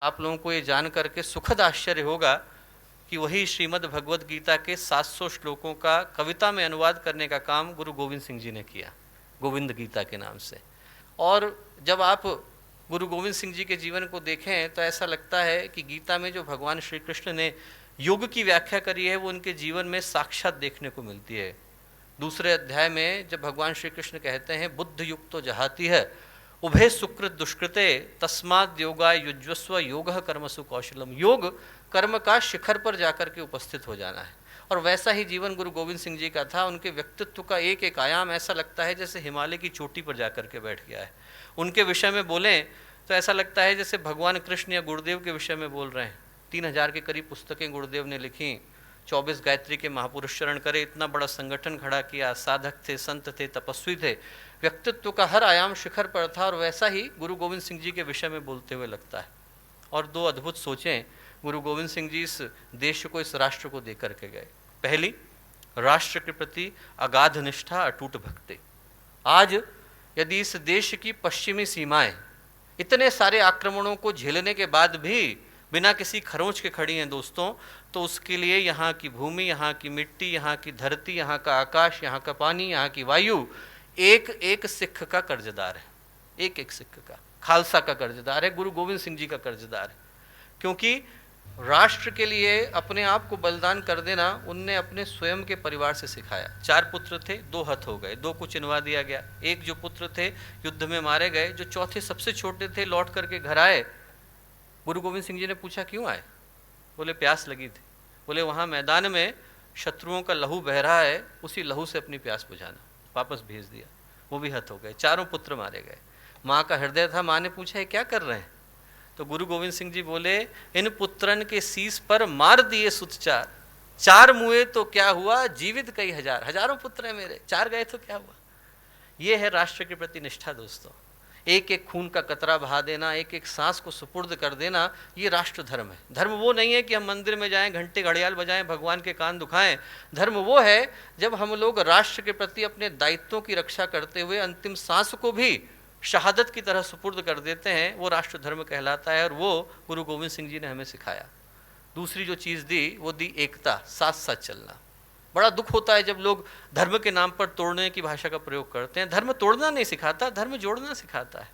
आप लोगों को ये जान करके सुखद आश्चर्य होगा कि वही श्रीमद् भगवद गीता के 700 श्लोकों का कविता में अनुवाद करने का काम गुरु गोविंद सिंह जी ने किया, गोविंद गीता के नाम से। और जब आप गुरु गोविंद सिंह जी के जीवन को देखें तो ऐसा लगता है कि गीता में जो भगवान श्री कृष्ण ने योग की व्याख्या करी है वो उनके जीवन में साक्षात देखने को मिलती है। दूसरे अध्याय में जब भगवान श्री कृष्ण कहते हैं बुद्ध युक्त तो जहाती है उभय सुकृत दुष्कृते तस्माद् योगा युज्वस्व योग कर्मसु कौशलम। योग कर्म का शिखर पर जाकर के उपस्थित हो जाना है। और वैसा ही जीवन गुरु गोविंद सिंह जी का था। उनके व्यक्तित्व का एक एक आयाम ऐसा लगता है जैसे हिमालय की चोटी पर जाकर के बैठ गया है। उनके विषय में बोलें तो ऐसा लगता है जैसे भगवान कृष्ण या गुरुदेव के विषय में बोल रहे हैं। 3000 के करीब पुस्तकें गुरुदेव ने लिखी, 24 गायत्री के महापुरुष चरण करे, इतना बड़ा संगठन खड़ा किया, साधक थे, संत थे, तपस्वी थे। व्यक्तित्व का हर आयाम शिखर पर था। और वैसा ही गुरु गोविंद सिंह जी के विषय में बोलते हुए लगता है। और दो अद्भुत सोचें गुरु गोविंद सिंह जी इस देश को, इस राष्ट्र को देकर के गए। पहली, राष्ट्र के प्रति अगाध निष्ठा, अटूट भक्ति। आज यदि इस देश की पश्चिमी सीमाएं इतने सारे आक्रमणों को झेलने के बाद भी बिना किसी खरोंच के खड़ी हैं दोस्तों, तो उसके लिए यहाँ की भूमि, यहाँ की मिट्टी, यहाँ की धरती, यहाँ का आकाश, यहाँ का पानी, यहाँ की वायु एक एक सिख का कर्जदार है। एक एक सिख का, खालसा का कर्जदार है, गुरु गोविंद सिंह जी का कर्जदार है। क्योंकि राष्ट्र के लिए अपने आप को बलिदान कर देना उनने अपने स्वयं के परिवार से सिखाया। 4 पुत्र थे, 2 हत हो गए, 2 को चिनवा दिया गया। एक जो पुत्र थे युद्ध में मारे गए। जो चौथे सबसे छोटे थे लौट करके घर आए। गुरु गोविंद सिंह जी ने पूछा क्यों आए? बोले प्यास लगी थी। बोले वहाँ मैदान में शत्रुओं का लहू बह रहा है, उसी लहू से अपनी प्यास बुझाना। वापस भेज दिया। वो भी हत हो गए। 4 पुत्र मारे गए। माँ का हृदय था। माँ ने पूछा क्या कर रहे हैं? तो गुरु गोविंद सिंह जी बोले इन पुत्रन के शीस पर मार दिए सुत 4। 4 मुए तो क्या हुआ, जीवित कई हजार। हजारों पुत्र हैं मेरे, 4 गए तो क्या हुआ। ये है राष्ट्र के प्रति निष्ठा दोस्तों। एक एक खून का कतरा बहा देना, एक एक सांस को सुपुर्द कर देना, ये राष्ट्र धर्म है। धर्म वो नहीं है कि हम मंदिर में जाएं, घंटे घड़ियाल बजाएं, भगवान के कान दुखाएं। धर्म वो है जब हम लोग राष्ट्र के प्रति अपने दायित्वों की रक्षा करते हुए अंतिम सांस को भी शहादत की तरह सुपुर्द कर देते हैं। वो राष्ट्र धर्म कहलाता है। और वो गुरु गोविंद सिंह जी ने हमें सिखाया। दूसरी जो चीज़ दी वो दी एकता, साथ साथ चलना। बड़ा दुख होता है जब लोग धर्म के नाम पर तोड़ने की भाषा का प्रयोग करते हैं। धर्म तोड़ना नहीं सिखाता, धर्म जोड़ना सिखाता है।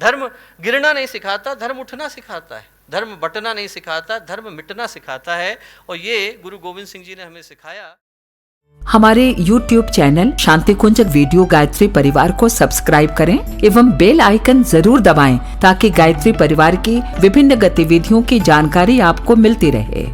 धर्म गिरना नहीं सिखाता, धर्म उठना सिखाता है। धर्म बंटना नहीं सिखाता, धर्म मिटना सिखाता है। और ये गुरु गोविंद सिंह जी ने हमें सिखाया। हमारे YouTube चैनल शांति कुंज वीडियो गायत्री परिवार को सब्सक्राइब करें एवं बेल आइकन जरूर दबाएं ताकि गायत्री परिवार की विभिन्न गतिविधियों की जानकारी आपको मिलती रहे।